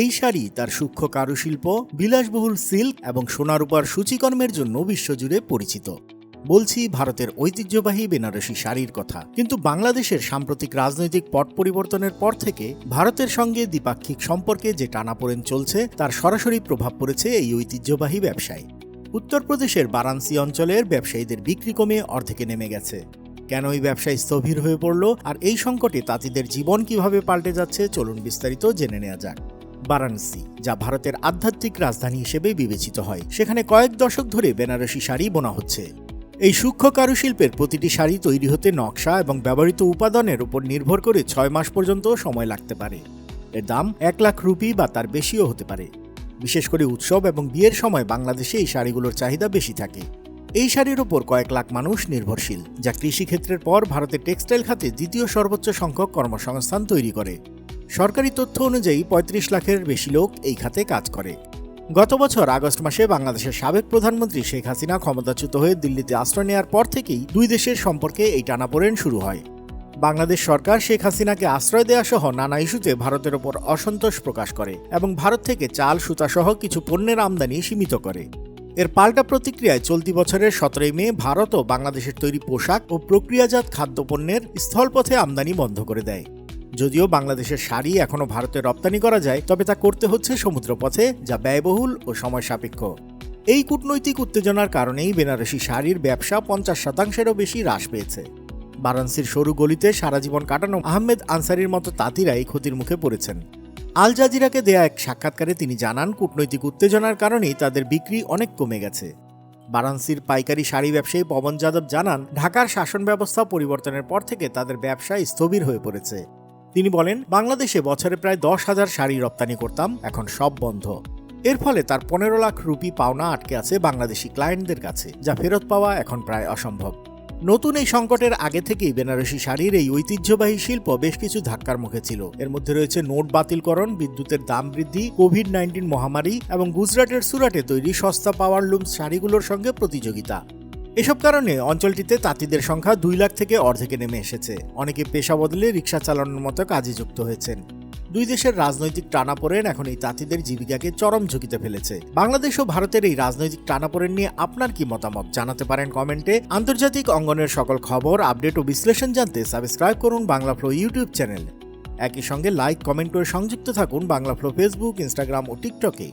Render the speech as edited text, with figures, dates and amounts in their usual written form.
এই শাড়ি তার সূক্ষ্ম কারুশিল্প, বিলাসবহুল সিল্ক এবং সোনারূপার সূচিকর্মের জন্য বিশ্বজুড়ে পরিচিত। বলছি ভারতের ঐতিহ্যবাহী বেনারসি শাড়ির কথা। কিন্তু বাংলাদেশের সাম্প্রতিক রাজনৈতিক পট পরিবর্তনের পর থেকে ভারতের সঙ্গে দ্বিপাক্ষিক সম্পর্কে যে টানাপোড়েন চলছে তার সরাসরি প্রভাব পড়েছে এই ঐতিহ্যবাহী ব্যবসায়। উত্তরপ্রদেশের বারাণসী অঞ্চলের ব্যবসায়ীদের বিক্রি কমে অর্ধেকে নেমে গেছে। কেন এই ব্যবসায় স্থবির হয়ে পড়ল, আর এই সংকটে তাঁতিদের জীবন কিভাবে পাল্টে যাচ্ছে, চলুন বিস্তারিত জেনে নেওয়া যাক। বারাণসী, যা ভারতের আধ্যাত্মিক রাজধানী হিসেবে বিবেচিত হয়, সেখানে কয়েক দশক ধরে বেনারসি শাড়ি বোনা হচ্ছে। এই সূক্ষ্ম কারুশিল্পের প্রতিটি শাড়ি তৈরি হতে নকশা এবং ব্যবহৃত উপাদানের উপর নির্ভর করে 6 মাস পর্যন্ত সময় লাগতে পারে। এর দাম 1 লাখ রুপি বা তার বেশিও হতে পারে। বিশেষ করে উৎসব এবং বিয়ের সময় বাংলাদেশে এই শাড়িগুলোর চাহিদা বেশি থাকে। এই শাড়ির ওপর কয়েক লাখ মানুষ নির্ভরশীল, যা কৃষিক্ষেত্রের পর ভারতের টেক্সটাইল খাতে দ্বিতীয় সর্বোচ্চ সংখ্যক কর্মসংস্থান তৈরি করে। সরকারি তথ্য অনুযায়ী 35 লাখের বেশি লোক এই খাতে কাজ করে। গত বছর আগস্ট মাসে বাংলাদেশের সাবেক প্রধানমন্ত্রী শেখ হাসিনা ক্ষমতাচ্যুত হয়ে দিল্লিতে আশ্রয় নেওয়ার পর থেকেই দুই দেশের সম্পর্কে এই টানাপোড়েন শুরু হয়। বাংলাদেশ সরকার শেখ হাসিনাকে আশ্রয় দেওয়া সহ নানা ইস্যুতে ভারতের ওপর অসন্তোষ প্রকাশ করে এবং ভারত থেকে চাল, সুতা সহ কিছু পণ্যের আমদানি সীমিত করে। এর পাল্টা প্রতিক্রিয়ায় চলতি বছরের 17 মে ভারতও বাংলাদেশের তৈরি পোশাক ও প্রক্রিয়াজাত খাদ্যপণ্যের স্থলপথে আমদানি বন্ধ করে দেয়। যদিও বাংলাদেশের শাড়ি এখনও ভারতে রপ্তানি করা যায়, তবে তা করতে হচ্ছে সমুদ্রপথে, যা ব্যয়বহুল ও সময় সাপেক্ষ। এই কূটনৈতিক উত্তেজনার কারণেই বেনারসি শাড়ির ব্যবসা 50%-এরও বেশি হ্রাস পেয়েছে। বারাণসীর সরু গলিতে সারা জীবন কাটানো আহমেদ আনসারির মতো তাঁতিরা এই ক্ষতির মুখে পড়েছেন। আল জাজিরাকে দেয়া এক সাক্ষাৎকারে তিনি জানান, কূটনৈতিক উত্তেজনার কারণেই তাদের বিক্রি অনেক কমে গেছে। বারাণসীর পাইকারি শাড়ি ব্যবসায়ী পবন যাদব জানান, ঢাকার শাসন ব্যবস্থা পরিবর্তনের পর থেকে তাদের ব্যবসা স্থবির হয়ে পড়েছে। তিনি বলেন, বাংলাদেশে বছরে প্রায় 10,000 শাড়ি রপ্তানি করতাম, এখন সব বন্ধ। এর ফলে তার 15 লাখ রুপি পাওনা আটকে আছে বাংলাদেশি ক্লায়েন্টদের কাছে, যা ফেরত পাওয়া এখন প্রায় অসম্ভব। নতুন এই সংকটের আগে থেকেই বেনারসি শাড়ির এই ঐতিহ্যবাহী শিল্প বেশ কিছু ধাক্কার মুখে ছিল। এর মধ্যে রয়েছে নোট বাতিলকরণ, বিদ্যুতের দাম বৃদ্ধি, কোভিড-19 মহামারী এবং গুজরাটের সুরাটে তৈরি সস্তা পাওয়ারলুম শাড়িগুলোর সঙ্গে প্রতিযোগিতা। এসব কারণে অঞ্চলটিতে তাঁতিদের সংখ্যা 2 লাখ থেকে অর্ধেকে নেমে এসেছে। অনেকে পেশা বদলে রিক্সা চালানোর মতো কাজে যুক্ত হয়েছেন। দুই দেশের রাজনৈতিক টানাপোড়েন এখন এই তাঁতিদের জীবিকাকে চরম ঝুঁকিতে ফেলেছে। বাংলাদেশ ও ভারতের এই রাজনৈতিক টানাপোড়েন নিয়ে আপনার কি মতামত জানাতে পারেন কমেন্টে। আন্তর্জাতিক অঙ্গনের সকল খবর, আপডেট ও বিশ্লেষণ জানতে সাবস্ক্রাইব করুন বাংলা ফ্লো ইউটিউব চ্যানেল। একই সঙ্গে লাইক, কমেন্ট করে সংযুক্ত থাকুন বাংলা ফ্লো ফেসবুক, ইনস্টাগ্রাম ও টিকটকে।